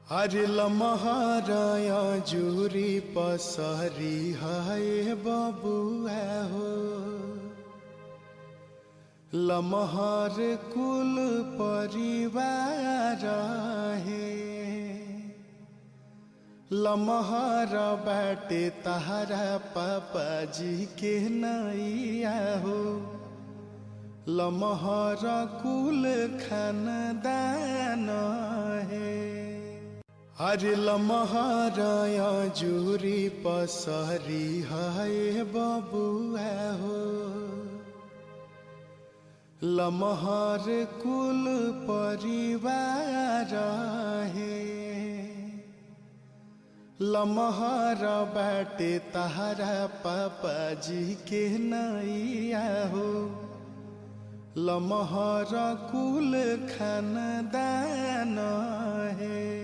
हरे लमहराया जूरी पसरी हाय बबुआ हो। लमहर कुल परिवार है। लमहर बाटे तहरा पापा जी के नैया हो। लमहर कुल खानदान है। हरे लमहराया जूरी पसरी हाय बबुआ हो। लमहर कुल परिवार है। लमहर बाटे तहरा पापा जी के नैया हो। लमहर कुल खानदान है।